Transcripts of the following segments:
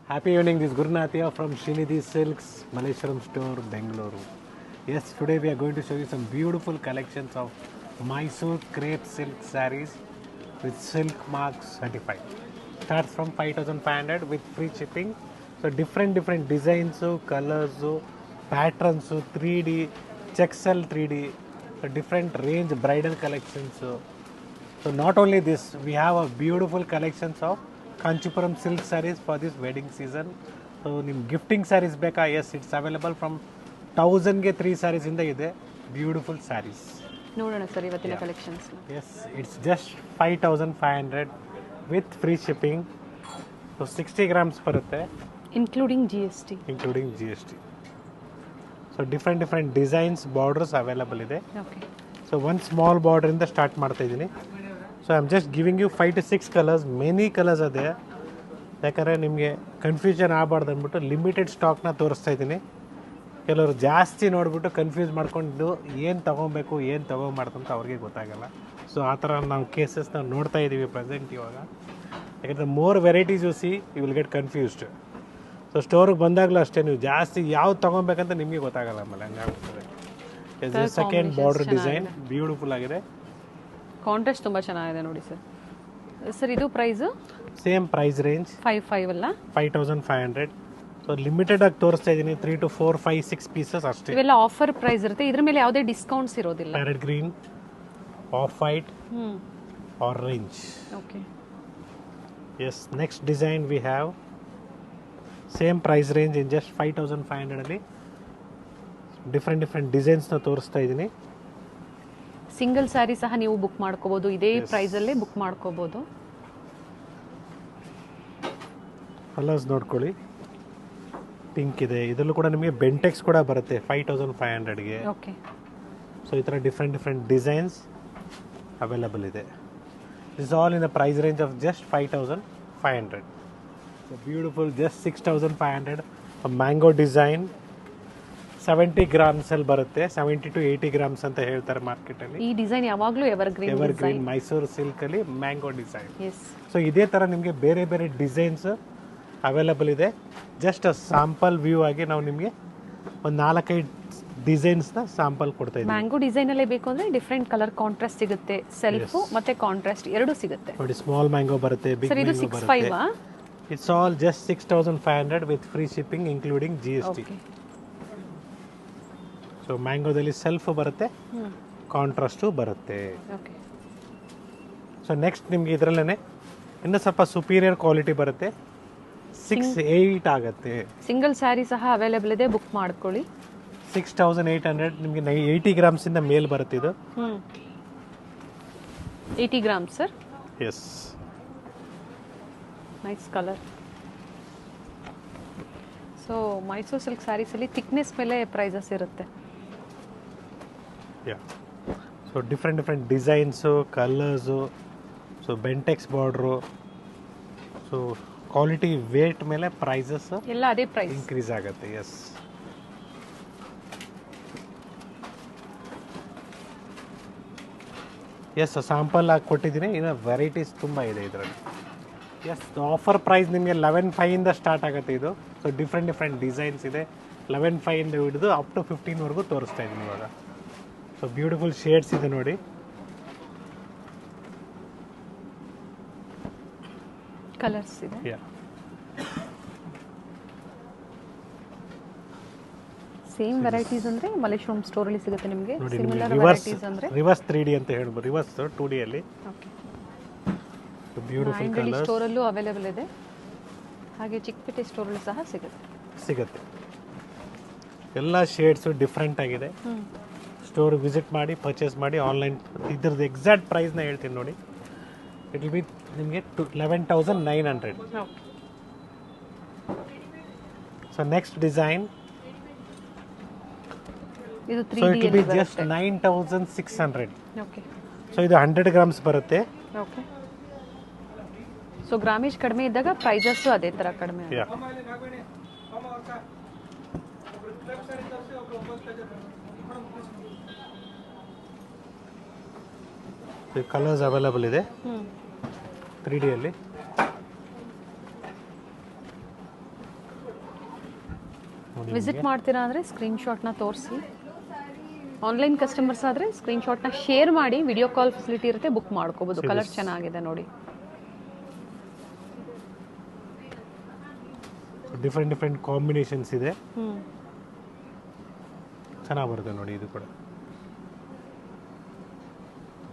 Happy evening, this is Gurunath here from Srinidhi Silks, Malleshwaram store, Bengaluru. Yes, today we are going to show you some beautiful collections of Mysore crepe silk sarees with silk marks certified. Starts from 5,500 with free shipping. So different designs, colors, patterns, 3D, Chexel 3D, so different range bridal collections. So not only this, we have a beautiful collections of Kanchipuram silk sarees for this wedding season. So ನಿಮ್ಮ gifting saris ಬೇಕಾ? Yes, it's available from 1000ಗೆ 3 ಸ್ಯಾರೀಸ್ ಇಂದ ಇದೆ. Beautiful saris ನೋಡೋಣ sir ಇವತ್ತಿನ collections. Yes, it's just 5500 with free shipping. So 60 grams ಬರುತ್ತೆ including G S T. So different designs, borders available ಇದೆ. Okay, so ಒಂದು ಸ್ಮಾಲ್ ಬಾರ್ಡ್ರಿಂದ ಸ್ಟಾರ್ಟ್ ಮಾಡ್ತಾ ಇದ್ದೀನಿ. So I am just giving you 5 to 6 colours, many colours ಅದೇ. ಯಾಕಂದರೆ ನಿಮಗೆ confusion ಆಗಬಾರ್ದು ಅಂದ್ಬಿಟ್ಟು ಲಿಮಿಟೆಡ್ ಸ್ಟಾಕ್ನ ತೋರಿಸ್ತಾ ಇದ್ದೀನಿ. ಕೆಲವರು ಜಾಸ್ತಿ ನೋಡಿಬಿಟ್ಟು ಕನ್ಫ್ಯೂಸ್ ಮಾಡ್ಕೊಂಡು ಏನು ತೊಗೊಬೇಕು ಏನು ತೊಗೊಬಾರ್ದು ಅಂತ ಅವ್ರಿಗೆ ಗೊತ್ತಾಗಲ್ಲ. ಸೊ ಆ ಥರ ನಾವು ಕೇಸಸ್ ನಾವು ನೋಡ್ತಾ ಇದ್ದೀವಿ ಪ್ರೆಸೆಂಟ್ ಇವಾಗ. ಯಾಕಂದರೆ more varieties you see you will get confused. So ಸ್ಟೋರಿಗೆ ಬಂದಾಗಲೂ ಅಷ್ಟೇ, ನೀವು ಜಾಸ್ತಿ ಯಾವ್ದು ತೊಗೊಬೇಕಂತ ನಿಮಗೆ ಗೊತ್ತಾಗಲ್ಲ. ಆಮೇಲೆ ಹಂಗಾಗ್ತದೆ. ಸೆಕೆಂಡ್ ಬಾರ್ಡರ್ ಡಿಸೈನ್ ಬ್ಯೂಟಿಫುಲ್ ಆಗಿದೆ. ಕಾಂಟ್ರಾಸ್ಟ್ ತುಂಬ ಚೆನ್ನಾಗಿದೆ ನೋಡಿ ಸರ್. ಸರ್ ಇದು ಪ್ರೈಸು ಸೇಮ್ ಪ್ರೈಸ್ ರೇಂಜ್ 5 ಅಲ್ಲ, 5500. ಸೊ ಲಿಮಿಟೆಡ್ ಆಗಿ ತೋರಿಸ್ತಾ ಇದ್ದೀನಿ, 3 to 4, 5, 6 ಪೀಸಸ್ ಅಷ್ಟೇ. ಇವೆಲ್ಲ ಆಫರ್ ಪ್ರೈಸ್ ಇರುತ್ತೆ, ಇದ್ರ ಮೇಲೆ ಯಾವುದೇ ಡಿಸ್ಕೌಂಟ್ಸ್ ಇರೋದಿಲ್ಲ. Parrot green, off white, orange. Okay, yes, next design we have same price range in just 5500 ಅಲ್ಲಿ ಡಿಫ್ರೆಂಟ್ ಡಿಸೈನ್ಸ್ನ ತೋರಿಸ್ತಾ ಇದ್ದೀನಿ. ಸಿಂಗಲ್ ಸ್ಯಾರಿ ಸಹ ನೀವು ಬುಕ್ ಮಾಡ್ಕೋಬಹುದು, ಇದೇ ಪ್ರೈಸಲ್ಲೇ ಬುಕ್ ಮಾಡ್ಕೋಬಹುದು. ಕಲರ್ಸ್ ನೋಡ್ಕೊಳ್ಳಿ, ಪಿಂಕ್ ಇದೆ, ಇದರಲ್ಲೂ ಕೂಡ ನಿಮಗೆ ಬೆಂಟೆಕ್ಸ್ ಕೂಡ ಬರುತ್ತೆ 5500ಗೆ. ಓಕೆ, ಸೊ ಈ ಥರ ಡಿಫ್ರೆಂಟ್ ಡಿಸೈನ್ಸ್ ಅವೈಲಬಲ್ ಇದೆ. This all in the price range of just 5500. So beautiful, just 6500. Mango design 70 grams ಅಲ್ಲಿ ಬರುತ್ತೆ, 70 to 80 ಗ್ರಾಮ್ಸ್ ಅಂತ ಹೇಳ್ತಾರೆ ಮಾರ್ಕೆಟಲ್ಲಿ. ಈ ಡಿಸೈನ್ ಯಾವಾಗಲೂ ಎವರ್ ಗ್ರೀನ್ ಮೈಸೂರು ಸಿಲ್ಕ್ ಅಲ್ಲಿ ಮ್ಯಾಂಗೋ ಡಿಸೈನ್. ಎಸ್, ಸೊ ಇದೇ ಥರ ನಿಮಗೆ ಬೇರೆ ಡಿಸೈನ್ಸ್ ಅವೈಲಬಲ್ ಇದೆ. ಜಸ್ಟ್ ಸ್ಯಾಂಪಲ್ ವ್ಯೂ ಆಗಿ ನಾವು ನಿಮಗೆ ಒಂದು 4-5 ಡಿಸೈನ್ಸ್ನ ಸ್ಯಾಂಪಲ್ ಕೊಡ್ತಾ ಇದ್ದೀವಿ. ಮ್ಯಾಂಗೋ ಡಿಸೈನ್ ಅಲ್ಲೇ ಬೇಕು ಅಂದ್ರೆ ಡಿಫ್ರೆಂಟ್ ಕಲರ್ ಕಾಂಟ್ರಾಸ್ಟ್ ಸಿಗುತ್ತೆ, ಸೆಲ್ಫ್ ಮತ್ತೆ ಕಾಂಟ್ರಾಸ್ಟ್ ಎರಡೂ ಸಿಗುತ್ತೆ. ನೋಡಿ, ಸ್ಮಾಲ್ ಮ್ಯಾಂಗೋ ಬರುತ್ತೆ, ಬಿಗ್ ಸರ್ ಇದು ಮ್ಯಾಂಗೋ 65 ಬರುತ್ತೆ. It's all just 6500 with free shipping including GST. So ಮ್ಯಾಂಗೋದಲ್ಲಿ ಸೆಲ್ಫ್ ಬರುತ್ತೆ, ಕಾಂಟ್ರಾಸ್ಟು ಬರುತ್ತೆ. ಓಕೆ, ಸೊ ನೆಕ್ಸ್ಟ್ ನಿಮಗೆ ಇದರಲ್ಲೇ ಇನ್ನೂ ಸ್ವಲ್ಪ ಸುಪೀರಿಯರ್ ಕ್ವಾಲಿಟಿ ಬರುತ್ತೆ, 68 ಆಗುತ್ತೆ. ಸಿಂಗಲ್ ಸ್ಯಾರಿ ಸಹ ಅವೈಲೇಬಲ್ ಇದೆ, ಬುಕ್ ಮಾಡ್ಕೊಳ್ಳಿ. 6800 ನಿಮಗೆ 80 ಗ್ರಾಮ್ಸಿಂದ ಮೇಲ್ ಬರುತ್ತೆ ಇದು. 80 grams sir. Yes, nice colour. So Mysuru silk ಸ್ಯಾರೀಸಲ್ಲಿ ಥಿಕ್ನೆಸ್ ಮೇಲೆ ಪ್ರೈಸಸ್ ಇರುತ್ತೆ. Yeah, so different designs, colours, so Bentex border, so quality weight ಮೇಲೆ ಪ್ರೈಸಸ್ ಎಲ್ಲ ಅದೇ ಪ್ರೈಸ್ ಇನ್ಕ್ರೀಸ್ ಆಗುತ್ತೆ. ಎಸ್, ಸ್ಯಾಂಪಲ್ ಆಗಿ ಕೊಟ್ಟಿದ್ದೀನಿ. ಇನ್ನು ವೆರೈಟೀಸ್ ತುಂಬ ಇದೆ ಇದರಲ್ಲಿ. ಎಸ್, ಆಫರ್ ಪ್ರೈಸ್ ನಿಮಗೆ 11,500 ಸ್ಟಾರ್ಟ್ ಆಗುತ್ತೆ ಇದು. ಸೊ ಡಿಫ್ರೆಂಟ್ ಡಿಸೈನ್ಸ್ ಇದೆ, 11,500 ಹಿಡಿದು ಅಪ್ ಟು 15ವರೆಗೂ ತೋರಿಸ್ತಾ ಇದ್ದೀನಿ ಇವಾಗ. ಸೊ ಬ್ಯೂಟಿಫುಲ್ ಶೇಡ್ಸ್ ಇದೆ ನೋಡಿ. ಕಲರ್ಸ್ ಇದೆ. ಯಾ, ಸೇಮ್ ವೆರೈಟೀಸ್ ಅಂದ್ರೆ ಮಲ್ಲೇಶ್ವರಂ ಸ್ಟೋರ್ ಅಲ್ಲಿ ಸಿಗುತ್ತೆ ನಿಮಗೆ. ನೋಡಿ, ಸಿಮಿಲರ್ ರಿವರ್ಸ್ ವೆರೈಟೀಸ್ ಅಂದ್ರೆ 3D ಅಂತ ಹೇಳ್ಬೋದು, ರಿವರ್ಸ್ 2D ಅಲ್ಲಿ. ಓಕೆ, ಬ್ಯೂಟಿಫುಲ್ ಆಂಗಡಿ ಕಲರ್ಸ್ ಸ್ಟೋರ್ ಅಲ್ಲೂ ಅವೈಲೇಬಲ್ ಇದೆ, ಹಾಗೆ ಚಿಕ್ಕಪೇಟೆ ಸ್ಟೋರ್ ಅಲ್ಲಿ ಸಹ ಸಿಗುತ್ತೆ. ಎಲ್ಲ ಶೇಡ್ಸು ಡಿಫ್ರೆಂಟ್ ಆಗಿದೆ. ಸ್ಟೋರ್ ವಿಸಿಟ್ ಮಾಡಿ ಪರ್ಚೇಸ್ ಮಾಡಿ. ಆನ್ಲೈನ್ ಇದ್ರದ್ದು ಎಕ್ಸಾಕ್ಟ್ ಪ್ರೈಸ್ನ ಹೇಳ್ತೀನಿ ನೋಡಿ. ಇಟ್ ವಿಲ್ ಬಿ ನಿಮಗೆ 11,900. ಸೊ ನೆಕ್ಸ್ಟ್ ಡಿಸೈನ್, ಇದು so it will be just 9,600. Okay, so ಇದು 100 ಗ್ರಾಮ್ಸ್ ಬರುತ್ತೆ. ಓಕೆ, ಸೊ ಗ್ರಾಮೇಜ್ ಕಡಿಮೆ ಇದ್ದಾಗ ಪ್ರೈಸಸ್ ಅದೇ ತರ ಕಡಿಮೆ ಆಗುತ್ತೆ. ಯಾ, ಕಲರ್ಸ್ ಅವೈಲಬಲ್ ಇದೆ 3D ಅಲ್ಲಿ. ವಿಸಿಟ್ ಮಾಡ್ತೀರಾ ಅಂದರೆ ಸ್ಕ್ರೀನ್ಶಾಟ್ನ ತೋರಿಸಿ. ಆನ್ಲೈನ್ ಕಸ್ಟಮರ್ಸ್ ಆದರೆ ಸ್ಕ್ರೀನ್ಶಾಟ್ನ ಶೇರ್ ಮಾಡಿ, ವಿಡಿಯೋ ಕಾಲ್ ಫೆಸಿಲಿಟಿ ಇರುತ್ತೆ, ಬುಕ್ ಮಾಡ್ಕೋಬೋದು. ಕಲರ್ ಚೆನ್ನಾಗಿದೆ ನೋಡಿ. ಡಿಫ್ರೆಂಟ್ ಕಾಂಬಿನೇಷನ್ಸ್ ಇದೆ, ಚೆನ್ನಾಗಿ ಬರುತ್ತೆ ನೋಡಿ ಇದು ಕೂಡ.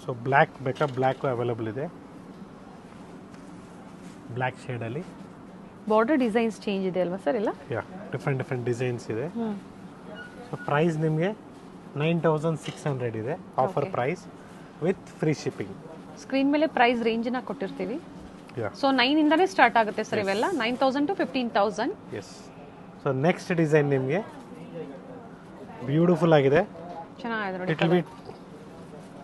ಸೊ ಬ್ಲ್ಯಾಕ್ ಬೇಕಾ, ಬ್ಲ್ಯಾಕು ಅವೈಲಬಲ್ ಇದೆ, ಬ್ಲ್ಯಾಕ್ ಶೇಡಲ್ಲಿ. ಬಾರ್ಡರ್ ಡಿಸೈನ್ಸ್ ಚೇಂಜ್ ಇದೆ ಅಲ್ವಾ ಸರ್? ಎಲ್ಲ ಯಾ, ಡಿಫ್ರೆಂಟ್ ಡಿಸೈನ್ಸ್ ಇದೆ. ಸೊ ಪ್ರೈಸ್ ನಿಮಗೆ 9600 ಇದೆ, offer price with free shipping. Screen ಮೇಲೆ ಪ್ರೈಸ್ ರೇಂಜ್ನ ಕೊಟ್ಟಿರ್ತೀವಿ. ಯಾ, ಸೊ 9 ಇಂದನೇ ಸ್ಟಾರ್ಟ್ ಆಗುತ್ತೆ ಸರ್ ಇವೆಲ್ಲ, 9000 to 15000. Yes. So next design ನಿಮಗೆ ಬ್ಯೂಟಿಫುಲ್ ಆಗಿದೆ, ಚೆನ್ನಾಗಿದೆ ನೋಡಿ. It will be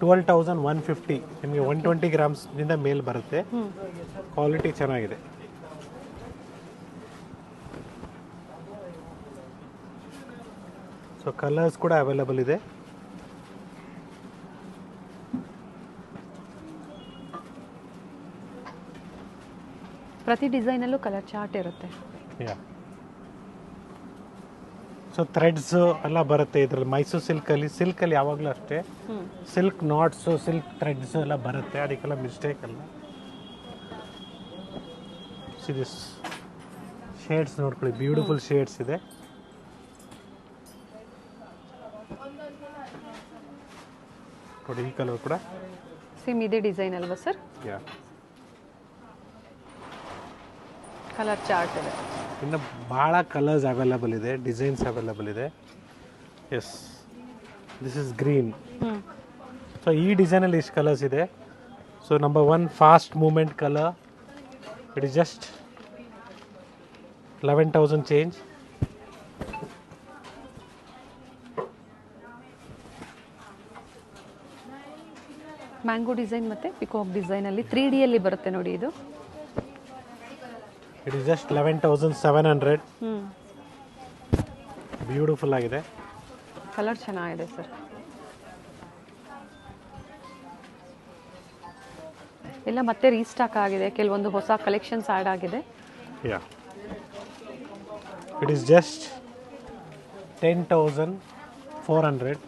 12150. ನಿಮಗೆ 120 ಗ್ರಾಮ್ಸ್ನಿಂದ ಮೇಲ್ ಬರುತ್ತೆ. ಕ್ವಾಲಿಟಿ ಚೆನ್ನಾಗಿದೆ. ಸೊ ಕಲರ್ಸ್ ಕೂಡ ಅವೈಲಬಲ್ ಇದೆ. ಪ್ರತಿ ಡಿಸೈನಲ್ಲೂ ಕಲರ್ ಚಾರ್ಟ್ ಇರುತ್ತೆ. ಯಾ, ಸೊ ಥ್ರೆಡ್ಸ್ ಎಲ್ಲ ಬರುತ್ತೆ ಇದರಲ್ಲಿ. ಮೈಸೂರು ಸಿಲ್ಕಲ್ಲಿ ಯಾವಾಗಲೂ ಅಷ್ಟೇ ಸಿಲ್ಕ್ ನಾಟ್ಸು, ಸಿಲ್ಕ್ ಥ್ರೆಡ್ಸ್ ಎಲ್ಲ ಬರುತ್ತೆ, ಅದಕ್ಕೆಲ್ಲ ಮಿಸ್ಟೇಕ್ ಅಲ್ಲ. ದಿಸ್ ಶೇಡ್ಸ್ ನೋಡ್ಕೊಳ್ಳಿ, ಬ್ಯೂಟಿಫುಲ್ ಶೇಡ್ಸ್ ಇದೆ. ನೋಡಿ ಈ ಕಲರ್ ಕೂಡ ಸೇಮ್ ಇದೇ ಡಿಸೈನ್ ಅಲ್ವಾ ಸರ್? ಯಾ, ಕಲರ್ ಚಾರ್ಟ್ ಇದೆ. ಇನ್ನು ಭಾಳ ಕಲರ್ಸ್ ಅವೈಲಬಲ್ ಇದೆ, ಡಿಸೈನ್ಸ್ ಅವೈಲಬಲ್ ಇದೆ. Yes, this is green. So ಈ ಡಿಸೈನಲ್ಲಿ ಇಷ್ಟು ಕಲರ್ಸ್ ಇದೆ. So number 1 fast moment colour, it is just 11,000 change. Mango design ಮತ್ತೆ ಪಿಕಾಕ್ ಡಿಸೈನ್ ಅಲ್ಲಿ 3D ಬರುತ್ತೆ ನೋಡಿ ಇದು. It is just 11,700. ಬ್ಯೂಟಿಫುಲ್ ಆಗಿದೆ, ಕಲರ್ ಚೆನ್ನಾಗಿದೆ ಸರ್. ಎಲ್ಲ ಮತ್ತೆ ರೀಸ್ಟಾಕ್ ಆಗಿದೆ, ಕೆಲವೊಂದು ಹೊಸ ಕಲೆಕ್ಷನ್ಸ್ ಆ್ಯಡ್ ಆಗಿದೆ. Yeah, it is just 10,400.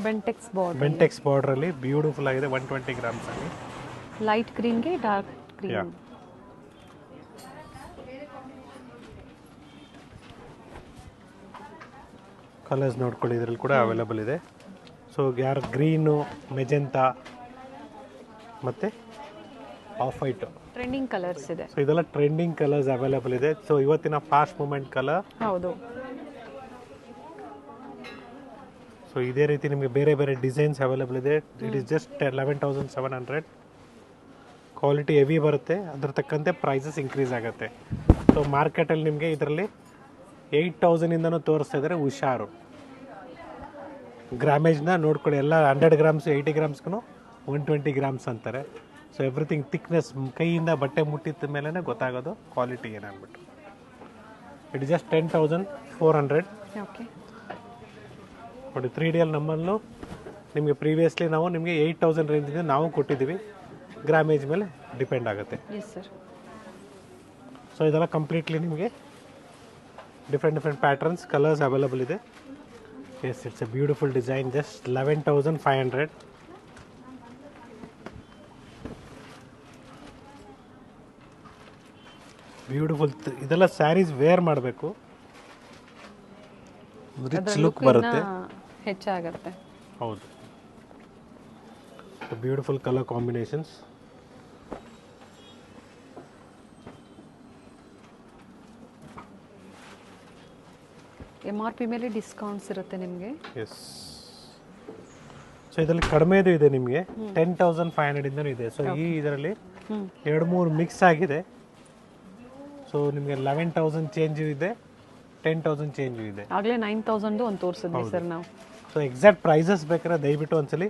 Bentex ಬಾರ್ಡ್ರಲ್ಲಿ ಬ್ಯೂಟಿಫುಲ್ ಆಗಿದೆ, 120 ಗ್ರಾಮ್ಸ್ ಅಲ್ಲಿ. ಲೈಟ್ ಗ್ರೀನ್ಗೆ ಡಾರ್ಕ್ ಯಾ, ಗ್ರೀನ್. ಕಲರ್ಸ್ ನೋಡ್ಕೊಳ್ಳಿ, ಇದರಲ್ಲಿ ಕೂಡ ಅವೈಲಬಲ್ ಇದೆ. ಸೊ ಯಾರು ಗ್ರೀನು, ಮೆಜೆಂಟಾ ಮತ್ತು ಆಫ್ ವೈಟು, ಟ್ರೆಂಡಿಂಗ್ ಕಲರ್ಸ್ ಇದೆ. ಸೊ ಇದೆಲ್ಲ ಟ್ರೆಂಡಿಂಗ್ ಕಲರ್ಸ್ ಅವೈಲಬಲ್ ಇದೆ. ಸೊ ಇವತ್ತಿನ ಫಾಸ್ಟ್ ಮೂಮೆಂಟ್ ಕಲರ್. ಹೌದು. ಸೊ ಇದೇ ರೀತಿ ನಿಮಗೆ ಬೇರೆ ಬೇರೆ ಡಿಸೈನ್ಸ್ ಅವೈಲಬಲ್ ಇದೆ. It is just 11,700. Quality heavy ಬರುತ್ತೆ, ಅದ್ರ ತಕ್ಕಂತೆ ಪ್ರೈಸಸ್ ಇನ್ಕ್ರೀಸ್ ಆಗುತ್ತೆ. ಸೊ ಮಾರ್ಕೆಟಲ್ಲಿ ನಿಮಗೆ ಇದರಲ್ಲಿ 8,000ಇಂದನೂ ತೋರಿಸ್ತಾ ಇದ್ದಾರೆ. ಹುಷಾರು, ಗ್ರಾಮೇಜ್ನ ನೋಡ್ಕೊಳ್ಳಿ. ಎಲ್ಲ 100 ಗ್ರಾಮ್ಸು 80 ಗ್ರಾಮ್ಸ್ಗೂ 120 ಗ್ರಾಮ್ಸ್ ಅಂತಾರೆ. ಸೊ ಎವ್ರಿಥಿಂಗ್ ಥಿಕ್ನೆಸ್, ಕೈಯಿಂದ ಬಟ್ಟೆ ಮುಟ್ಟಿದ ಮೇಲೆ ಗೊತ್ತಾಗೋದು ಕ್ವಾಲಿಟಿ ಏನಾಗ್ಬಿಟ್ಟು. It is just 10,400. ಓಕೆ ನೋಡಿ 3D ನಮ್ಮಲ್ಲೂ ನಿಮಗೆ ಪ್ರೀವಿಯಸ್ಲಿ ನಾವು ನಿಮಗೆ 8,000 ರೇಂಜಿಂದ ನಾವು ಕೊಟ್ಟಿದ್ದೀವಿ. ಗ್ರಾಮೇಜ್ ಮೇಲೆ ಡಿಪೆಂಡ್ ಆಗುತ್ತೆ. Yes sir. ಸೊ ಇದೆಲ್ಲ ಕಂಪ್ಲೀಟ್ಲಿ ನಿಮಗೆ ಡಿಫ್ರೆಂಟ್ ಪ್ಯಾಟರ್ನ್ಸ್, ಕಲರ್ಸ್ ಅವೈಲಬಲ್ ಇದೆ. Yes, it's a beautiful design, just 11,500. Beautiful. ಇದೆಲ್ಲ ಸ್ಯಾರೀಸ್ ವೇರ್ ಮಾಡಬೇಕು, ರಿಚ್ ಲುಕ್ ಬರುತ್ತೆ, ಹೆಚ್ಚಾಗುತ್ತೆ. ಹೌದು. Beautiful colour combinations. MRP ಮೇಲೆ ಡಿಸ್ಕೌಂಟ್ಸ್ ಇರುತ್ತೆ ನಿಮಗೆ. ಎಸ್. ಸೊ ಇದರಲ್ಲಿ ಕಡಿಮೆದು ಇದೆ ನಿಮಗೆ, 10,500 ಇಂದನೂ ಇದೆ. ಸೊ ಈ ಇದರಲ್ಲಿ 2-3 ಮಿಕ್ಸ್ ಆಗಿದೆ. ಸೊ ನಿಮಗೆ 11,000 ಚೇಂಜು ಇದೆ, 10,000 ಚೇಂಜು ಇದೆ. ಆಗಲೇ 9,000 ಒಂದು ತೋರಿಸಿದ್ವಿ ಸರ್ ನಾವು. ಸೊ ಎಕ್ಸಾಕ್ಟ್ ಪ್ರೈಸಸ್ ಬೇಕಾದ್ರೆ ದಯವಿಟ್ಟು ಒಂದ್ಸಲಿ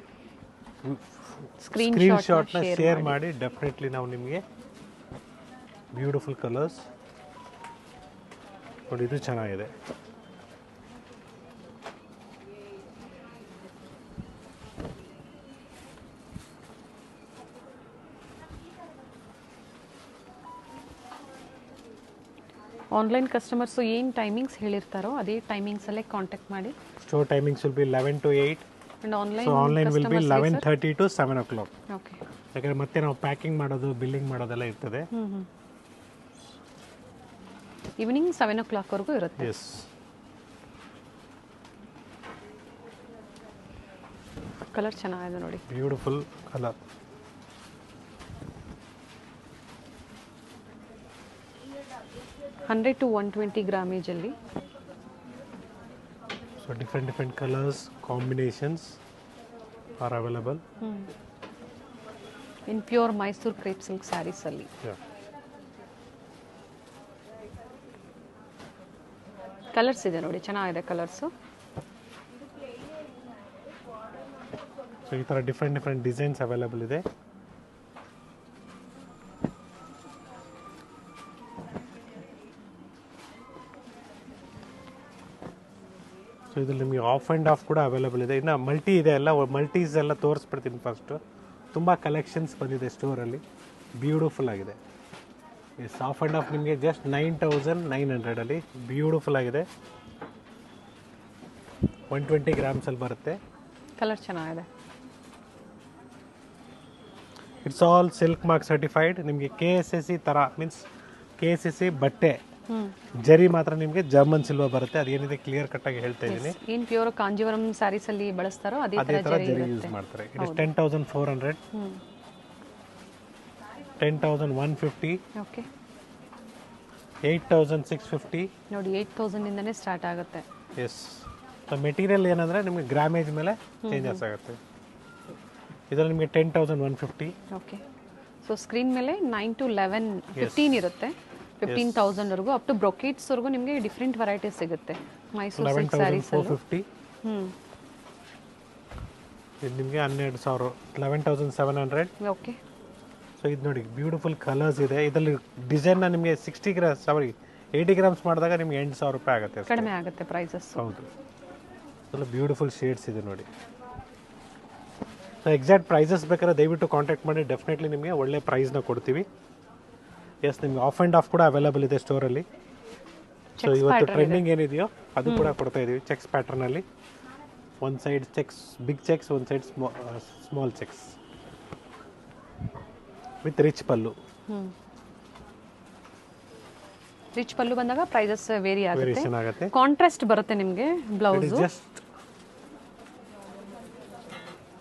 ಸ್ಕ್ರೀನ್ ಶಾಟ್ನ ಶೇರ್ ಮಾಡಿ. ಡೆಫಿನೆಟ್ಲಿ ನಾವು ನಿಮಗೆ ಬ್ಯೂಟಿಫುಲ್ ಕಲರ್ಸ್ ನೋಡಿ, ಇದು ಚೆನ್ನಾಗಿದೆ. ಆನ್ಲೈನ್ ಕಸ್ಟಮರ್ಸು ಏನು ಟೈಮಿಂಗ್ಸ್ ಹೇಳಿರ್ತಾರೋ ಅದೇ ಟೈಮಿಂಗ್ಸಲ್ಲೇ ಕಾಂಟ್ಯಾಕ್ಟ್ ಮಾಡಿ. Store timings will be 11 to 8. And online so online will be 11:30 to 7 o'clock. Okay. ಯಾಕಂದರೆ ಮತ್ತೆ ನಾವು ಪ್ಯಾಕಿಂಗ್ ಮಾಡೋದು ಬಿಲ್ಲಿಂಗ್ ಮಾಡೋದೆಲ್ಲ ಇರ್ತದೆ. ಈವ್ನಿಂಗ್ 7 o'clock ವರೆಗೂ ಇರುತ್ತೆ. ಎಸ್. ಕಲರ್ ಚೆನ್ನಾಗಿದೆ ನೋಡಿ. Beautiful colour. $100 to 120 ಗ್ರಾಮೇಜಲ್ಲಿ. So different colours combinations are available. In pure Mysuru crepe silk ಸ್ಯಾರೀಸಲ್ಲಿ. ಕಲರ್ಸ್ ಇದೆ ನೋಡಿ, ಚೆನ್ನಾಗಿದೆ ಕಲರ್ಸು. ಸೊ ಈ ಥರ ಡಿಫ್ರೆಂಟ್ ಡಿಸೈನ್ಸ್ ಅವೈಲಬಲ್ ಇದೆ. ಸೊ ಇದ್ರಲ್ಲಿ ನಿಮಗೆ ಆಫ್ ಆ್ಯಂಡ್ ಆಫ್ ಕೂಡ ಅವೈಲಬಲ್ ಇದೆ. ಇನ್ನು ಮಲ್ಟಿ ಇದೆ ಅಲ್ಲ, ಮಲ್ಟೀಸ್ ಎಲ್ಲ ತೋರಿಸ್ಬಿಡ್ತೀನಿ ಫಸ್ಟು. ತುಂಬ ಕಲೆಕ್ಷನ್ಸ್ ಬಂದಿದೆ ಸ್ಟೋರಲ್ಲಿ, ಬ್ಯೂಟಿಫುಲ್ ಆಗಿದೆ. ಎಸ್, ಆಫ್ ಆ್ಯಂಡ್ ಆಫ್ ನಿಮಗೆ ಜಸ್ಟ್ 9,900 ಬ್ಯೂಟಿಫುಲ್ ಆಗಿದೆ. 120 ಗ್ರಾಮ್ಸಲ್ಲಿ ಬರುತ್ತೆ. ಕಲರ್ ಚೆನ್ನಾಗಿದೆ. It's all silk mark certified. ನಿಮಗೆ KSSC ಥರ ಮೀನ್ಸ್ KSSC ಬಟ್ಟೆ ಜರಿ ಮಾತ್ರ ನಿಮಗೆ ಜರ್ಮನ್ ಸಿಲ್ವರ್ ಬರುತ್ತೆ. ಅದೇನಿದೆ ಕ್ಲಿಯರ್ ಕಟ್ಟಾಗಿ ಹೇಳ್ತಾ ಇದ್ದೀನಿ. ಏನು ಪ್ಯೂರ್ ಕಾಂಜೀವರಂ ಸ್ಯಾರೀಸಲ್ಲಿ ಬಳಸ್ತಾರೋ ಅದೇ ಥರ ಥರ ಜರಿ ಯೂಸ್ ಮಾಡ್ತಾರೆ. It is 10,400, 10,150, okay, 8,650. ನೋಡಿ 8,000 ಇಂದನೇ ಸ್ಟಾರ್ಟ್ ಆಗುತ್ತೆ. ಎಸ್. ಸೊ ಮೆಟೀರಿಯಲ್ ಏನಂದರೆ ನಿಮಗೆ ಗ್ರಾಮೇಜ್ ಮೇಲೆ ಚೇಂಜಸ್ ಆಗುತ್ತೆ. ಇದರಲ್ಲಿ ನಿಮಗೆ 10,150. ಓಕೆ. ಸೊ ಸ್ಕ್ರೀನ್ ಮೇಲೆ 9 to 11, 15 ಇರುತ್ತೆ. 15,000 ಅಪ್ ಟು ಬ್ರೊಕೇಟ್ಸ್ವರೆಗೂ ನಿಮಗೆ ಡಿಫ್ರೆಂಟ್ ವೆರೈಟೀಸ್ ಸಿಗುತ್ತೆ ಮೈಸೂರು ಸಿಲ್ಕ್ ಸ್ಯಾರೀಸ್. 11,450. ಇದು ನಿಮಗೆ 12,000, 11,700. ಓಕೆ. ಸೊ ಇದು ನೋಡಿ ಬ್ಯೂಟಿಫುಲ್ ಕಲರ್ಸ್ ಇದೆ. ಇದರಲ್ಲಿ ಡಿಸೈನ್ನ ನಿಮಗೆ 80 ಗ್ರಾಮ್ಸ್ ಮಾಡಿದಾಗ ನಿಮಗೆ 8,000 ರೂಪಾಯಿ ಆಗುತ್ತೆ ಅಷ್ಟೇ. ಕಡಿಮೆ ಆಗುತ್ತೆ ಪ್ರೈಸಸ್. ಹೌದು. ಎಲ್ಲ ಬ್ಯೂಟಿಫುಲ್ ಶೇಡ್ಸ್ ಇದೆ ನೋಡಿ. ಸೊ ಎಕ್ಸಾಕ್ಟ್ ಪ್ರೈಸಸ್ ಬೇಕಾದ್ರೆ ದಯವಿಟ್ಟು ಕಾಂಟ್ಯಾಕ್ಟ್ ಮಾಡಿ, ಡೆಫಿನೆಟ್ಲಿ ನಿಮಗೆ ಒಳ್ಳೆ ಪ್ರೈಸ್ನ ಕೊಡ್ತೀವಿ. ಎಸ್, ನಿಮಗೆ ಆಫ್ ಆ್ಯಂಡ್ ಆಫ್ ಕೂಡ ಅವೈಲಬಲ್ ಇದೆ ಸ್ಟೋರಲ್ಲಿ. ಸೊ ಇವತ್ತು ಟ್ರೆಂಡಿಂಗ್ ಏನಿದೆಯೋ ಅದು ಕೂಡ ಕೊಡ್ತಾ ಇದ್ದೀವಿ ಚೆಕ್ಸ್ ಪ್ಯಾಟರ್ನಲ್ಲಿ. ಒಂದು ಸೈಡ್ ಚೆಕ್ಸ್, ಬಿಗ್ ಚೆಕ್ಸ್, ಒಂದು side small checks with rich pallu. Rich pallu ಬಂದಾಗ ಪ್ರೈಸಸ್ ವೇರಿ ವೇರಿಯೇಷನ್ ಆಗುತ್ತೆ. ಆಗುತ್ತೆ. ಕಾಂಟ್ರಾಸ್ಟ್ ಬರುತ್ತೆ ನಿಮಗೆ blouse. Just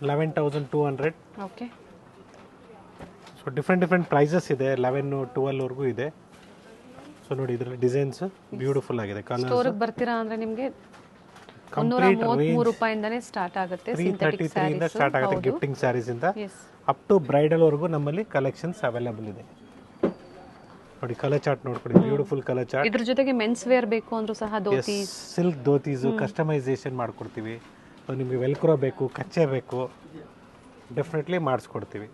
11,200. Okay. So different prices ಇದೆ. 11, 12 ಇದೆ. ಸೊ ನೋಡಿ ಇದರಲ್ಲಿ ಡಿಸೈನ್ಸ್ ಬ್ಯೂಟಿಫುಲ್ ಆಗಿದೆ. ಸ್ಟೋರಿಗೆ ಬರ್ತೀರಾ ಅಂದ್ರೆ ನಿಮಗೆ 133 ರೂಪಾಯಿಂದನೇ ಸ್ಟಾರ್ಟ್ ಆಗುತ್ತೆ. 333 ಇಂದ ಸ್ಟಾರ್ಟ್ ಆಗುತ್ತೆ ಗಿಫ್ಟಿಂಗ್ ಸ್ಯಾರೀಸ್ ಇಂದ ಅಪ್ ಟು ಬ್ರೈಡಲ್ ವರೆಗೂ ನಮ್ಮಲ್ಲಿ ಕಲೆಕ್ಷನ್ಸ್ ಅವೈಲಬಲ್ ಇದೆ. ನೋಡಿ ಕಲರ್ ಚಾರ್ಟ್ ನೋಡ್ಕೊಳ್ಳಿ, ಬ್ಯೂಟಿಫುಲ್ ಕಲರ್ ಚಾರ್ಟ್. ಇದ್ರ ಜೊತೆಗೆ ಮೆನ್ಸ್ ವೇರ್ ಬೇಕು ಅಂದ್ರೂ ಸಹ ಧೋತೀಸ್, ಸಿಲ್ಕ್ ಧೋತೀಸ್ ಕಸ್ಟಮೈಸೇಷನ್ ಮಾಡ್ಕೊಡ್ತೀವಿ. ನಿಮಗೆ ವೆಲ್ಕ್ರೋ ಬೇಕು, ಕಚ್ಚೆ ಬೇಕು, ಡೆಫಿನೆಟ್ಲಿ ಮಾಡಿಸ್ಕೊಡ್ತೀವಿ.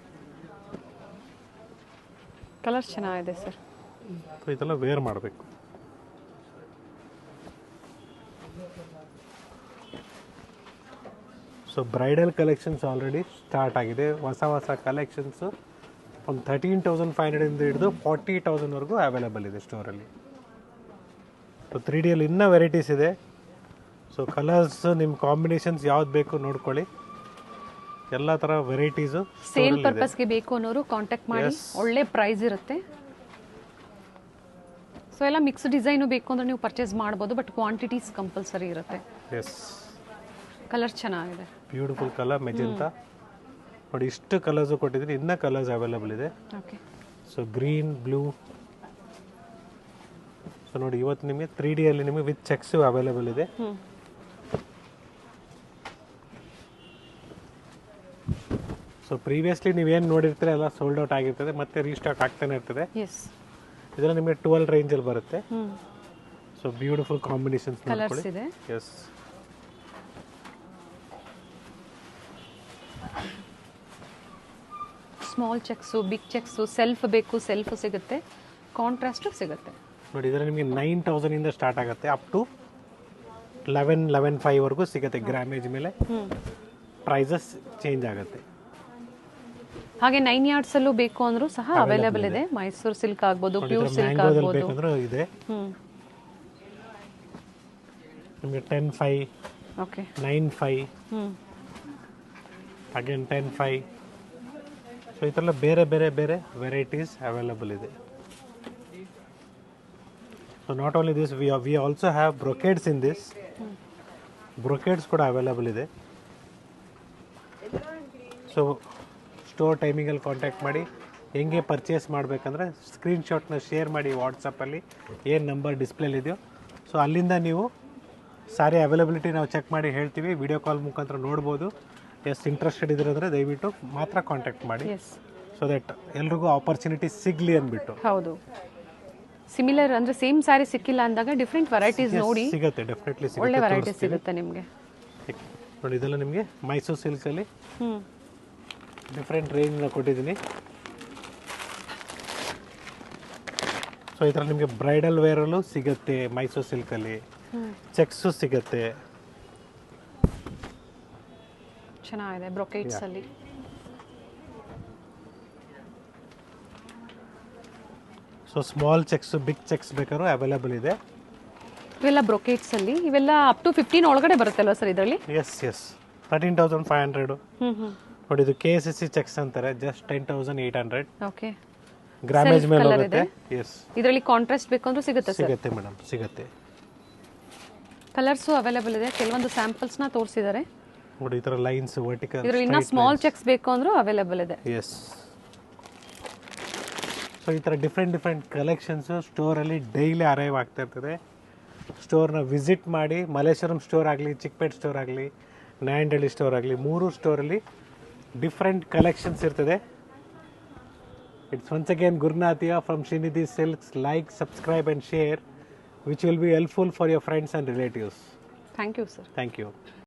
ಕಲರ್ ಚೆನ್ನಾಗಿದೆ ಸರ್. ಇದೆಲ್ಲ ವೇರ್ ಮಾಡಬೇಕು. So bridal collections already start ಆಗಿದೆ. ಹೊಸ ಕಲೆಕ್ಷನ್ಸು ಒಂದು 13,500 ಇಂದ ಹಿಡಿದು 40,000 ಅವೈಲೇಬಲ್ ಇದೆ ಸ್ಟೋರಲ್ಲಿ. ಸೊ 3Dಯಲ್ಲಿ ಇನ್ನೂ ವೆರೈಟೀಸ್ ಇದೆ. ಸೊ ಕಲರ್ಸ್ ನಿಮ್ಮ ಕಾಂಬಿನೇಷನ್ಸ್ ಯಾವ್ದು ಬೇಕು ನೋಡ್ಕೊಳ್ಳಿ. ಎಲ್ಲ ಥರ ವೆರೈಟೀಸು ಸೇಲ್ ಪರ್ಪಸ್ಗೆ ಬೇಕು ಅನ್ನೋರು ಕಾಂಟ್ಯಾಕ್ಟ್ ಮಾಡಿ, ಒಳ್ಳೆ ಪ್ರೈಸ್ ಇರುತ್ತೆ. ಸೊ ಎಲ್ಲ ಮಿಕ್ಸ್ ಡಿಸೈನು ಬೇಕು ಅಂದ್ರೆ ನೀವು ಪರ್ಚೇಸ್ ಮಾಡ್ಬೋದು, ಬಟ್ ಕ್ವಾಂಟಿಟೀಸ್ ಕಂಪಲ್ಸರಿ ಇರುತ್ತೆ. ಎಸ್. ಕಲರ್ ಚೆನ್ನಾಗಿದೆ, ಬ್ಯೂಟಿಫುಲ್ ಕಲರ್ ಮೆಜೆಂಟಾ. ನೋಡಿ ಇಷ್ಟು ಕಲರ್ಸು ಕೊಟ್ಟಿದ್ದೀನಿ, ಇನ್ನೂ ಕಲರ್ಸ್ ಅವೈಲಬಲ್ ಇದೆ. Okay. So green, blue. So ನೋಡಿ ಇವತ್ತು ನಿಮಗೆ 3Dಯಲ್ಲಿ ನಿಮಗೆ ವಿತ್ ಚೆಕ್ಸು ಅವೈಲಬಲ್ ಇದೆ. ಸೊ ಪ್ರೀವಿಯಸ್ಲಿ ನೀವೇನು ನೋಡಿರ್ತೀರ ಎಲ್ಲ ಸೋಲ್ಡ್ ಔಟ್ ಆಗಿರ್ತದೆ, ಮತ್ತೆ ರೀಸ್ಟಾಕ್ ಆಗ್ತಾನೆ ಇರ್ತದೆ. ಇದರಲ್ಲಿ ನಿಮಗೆ 12 ರೇಂಜಲ್ಲಿ ಬರುತ್ತೆ. ಸೊ ಬ್ಯೂಟಿಫುಲ್ ಕಾಂಬಿನೇಷನ್ಸ್ ಕಲರ್ಸ್ ಇದೆ. Yes. Small checks, big checks, self ಬೇಕು ಸೆಲ್ಫ್ ಸಿಗುತ್ತೆ, ಕಾಂಟ್ರಾಸ್ಟು ಸಿಗುತ್ತೆ. ನೋಡಿ ಇದರಲ್ಲಿ ನಿಮಗೆ 9,000 ಇಂದ ಸ್ಟಾರ್ಟ್ ಆಗುತ್ತೆ ಅಪ್ ಟು 11,500 ವರೆಗೂ ಸಿಗುತ್ತೆ. ಗ್ರಾಮೇಜ್ ಮೇಲೆ ಪ್ರೈಸಸ್ ಚೇಂಜ್ ಆಗುತ್ತೆ. ಹಾಗೆ 9 yards ಅಲ್ಲೂ ಬೇಕು ಅಂದ್ರೂ ಸಹ ಅವೈಲೇಬಲ್ ಇದೆ. ಮೈಸೂರು ಸಿಲ್ಕ್ ಆಗ್ಬೋದು, ಪ್ಯೂರ್ ಸಿಲ್ಕ್ ಆಗ್ಬೋದು ಬೇಕಂದ್ರೂ ಇದೆ. ನಿಮಗೆ 10.5, ಓಕೆ 9.5, ಹ್ಞೂ ಅಗೇನ್ 10.5. ಸೊ ಈ ಥರ ಬೇರೆ ಬೇರೆ ಬೇರೆ ವೆರೈಟೀಸ್ ಅವೈಲಬಲ್ ಇದೆ. So not only this, we also have brocades in this. Brocades ಕೂಡ ಅವೈಲಬಲ್ ಇದೆ. ಸೊ ಸ್ಟೋರ್ ಟೈಮಿಂಗಲ್ಲಿ ಕಾಂಟ್ಯಾಕ್ಟ್ ಮಾಡಿ. ಹೆಂಗೆ ಪರ್ಚೇಸ್ ಮಾಡಬೇಕಂದ್ರೆ ಸ್ಕ್ರೀನ್ಶಾಟ್ನ ಶೇರ್ ಮಾಡಿ ವಾಟ್ಸಪ್ಪಲ್ಲಿ, ಏನು ನಂಬರ್ ಡಿಸ್ಪ್ಲೇಲಿದೆಯೋ. ಸೊ ಅಲ್ಲಿಂದ ನೀವು ಸಾರಿ ಅವೈಲಬಿಲಿಟಿ ನಾವು ಚೆಕ್ ಮಾಡಿ ಹೇಳ್ತೀವಿ, ವಿಡಿಯೋ ಕಾಲ್ ಮುಖಾಂತರ ನೋಡ್ಬೋದು. ಎಷ್ಟು ಇಂಟ್ರೆಸ್ಟೆಡ್ ಇದ್ರಂದರೆ ದಯವಿಟ್ಟು ಮಾತ್ರ ಕಾಂಟ್ಯಾಕ್ಟ್ ಮಾಡಿ, ಎಸ್ ಸೊ ದಟ್ ಎಲ್ರಿಗೂ ಆಪರ್ಚುನಿಟಿ ಸಿಗಲಿ ಅಂದ್ಬಿಟ್ಟು. ಹೌದು. ಸಿಮಿಲರ್ ಅಂದರೆ ಸೇಮ್ ಸ್ಯಾರಿ ಸಿಕ್ಕಿಲ್ಲ ಅಂದಾಗ ಡಿಫ್ರೆಂಟ್ ವೆರೈಟೀಸ್ ನೋಡಿ ಸಿಗುತ್ತೆ, ಡೆಫಿನೆಟ್ಲಿ ಒಳ್ಳೆ ಸಿಗುತ್ತೆ. ವೆರೈಟೀಸ್ ಸಿಗುತ್ತೆ ನಿಮಗೆ. ನೋಡಿ ಇದೆಲ್ಲ ನಿಮಗೆ ಮೈಸೂರು ಸಿಲ್ಕಲ್ಲಿ ಹ್ಞೂ ಡಿಫ್ರೆಂಟ್ ರೇಂಜ್ನ ಕೊಟ್ಟಿದ್ದೀನಿ. ಸೊ ಈ ಥರ ನಿಮಗೆ ಬ್ರೈಡಲ್ ವೇರಲ್ಲೂ ಸಿಗುತ್ತೆ ಮೈಸೂರು ಸಿಲ್ಕಲ್ಲಿ, ಚೆಕ್ಸು ಸಿಗುತ್ತೆ. ಚೆನ್ನಾಗಿದೆ ಬ್ರೊಕೇಟ್ಸ್ ಅಲ್ಲಿ. So small checks, big checks ಬೇಕಾದ್ರೂ ಅವೈಲೇಬಲ್ ಇದೆ. ಇವೆಲ್ಲ ಬ್ರೊಕೇಟ್ಸ್ ಅಲ್ಲಿ, ಇವೆಲ್ಲ ಅಪ್ ಟು 15 ಒಳಗಡೆ ಬರುತ್ತಲ್ವ ಸರ್ ಇದರಲ್ಲಿ? ಎಸ್ 13,500. ಹ್ಞೂ ನೋಡಿ ಇದು KSSC ಚೆಕ್ಸ್ ಅಂತಾರೆ, ಜಸ್ಟ್ 10,800. ಓಕೆ. ಗ್ರಾಮೇಜ್ ಮೇಲೆ colour ಹೋಗುತ್ತೆ. ಇದೆ. ಎಸ್ ಇದರಲ್ಲಿ ಕಾಂಟ್ರಾಸ್ಟ್ ಬೇಕಂದ್ರೂ ಸಿಗುತ್ತೆ ಸರ್? ಸಿಗುತ್ತೆ ಮೇಡಮ್, ಸಿಗುತ್ತೆ. ಕಲರ್ಸು ಅವೈಲೇಬಲ್ ಇದೆ. ಕೆಲವೊಂದು ಸ್ಯಾಂಪಲ್ಸ್ನ ತೋರಿಸಿದ್ದಾರೆ. ನೋಡಿ ಈ ಥರ ಲೈನ್ಸ್ ವರ್ಟಿಕಲ್. ಇದರಲ್ಲಿ ಇನ್ನೂ ಸ್ಮಾಲ್ ಚೆಕ್ಸ್ ಬೇಕು ಅಂದ್ರೂ ಅವೈಲೇಬಲ್ ಇದೆ. ಎಸ್. ಸೊ ಈ ಥರ ಡಿಫ್ರೆಂಟ್ ಕಲೆಕ್ಷನ್ಸು ಸ್ಟೋರಲ್ಲಿ ಡೈಲಿ ಅರೈವ್ ಆಗ್ತಾ ಇರ್ತದೆ. ಸ್ಟೋರ್ನ ವಿಸಿಟ್ ಮಾಡಿ. ಮಲ್ಲೇಶ್ವರಂ ಸ್ಟೋರ್ ಆಗಲಿ, ಚಿಕ್ಕಪೇಟ್ ಸ್ಟೋರ್ ಆಗಲಿ, ನಾಯಂಡಹಳ್ಳಿ ಸ್ಟೋರ್ ಆಗಲಿ, 3 ಸ್ಟೋರಲ್ಲಿ ಡಿಫ್ರೆಂಟ್ ಕಲೆಕ್ಷನ್ಸ್ ಇರ್ತದೆ. It's once again Gurunathiya from Srinidhi silks. Like, subscribe and share, which will be helpful for your friends and relatives. Thank you sir. Thank you.